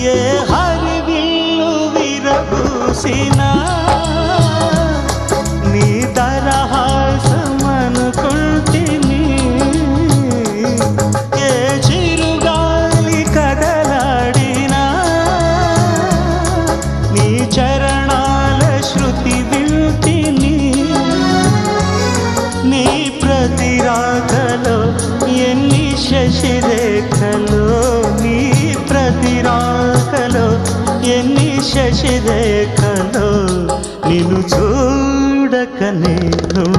ఏ హరివిల్లు విరబూసినా నీ దరహాసమనుకుంటిని. ఏ చిరుగాలి కదలాడినా నీ చరణాల శృతి వింటిని. నీ ప్రతి రాకలో ఎన్ని శశిరేఖలో, నీ ప్రతి రాకలో ఎన్ని శశిరేఖలో, నిన్ను చూడక నేను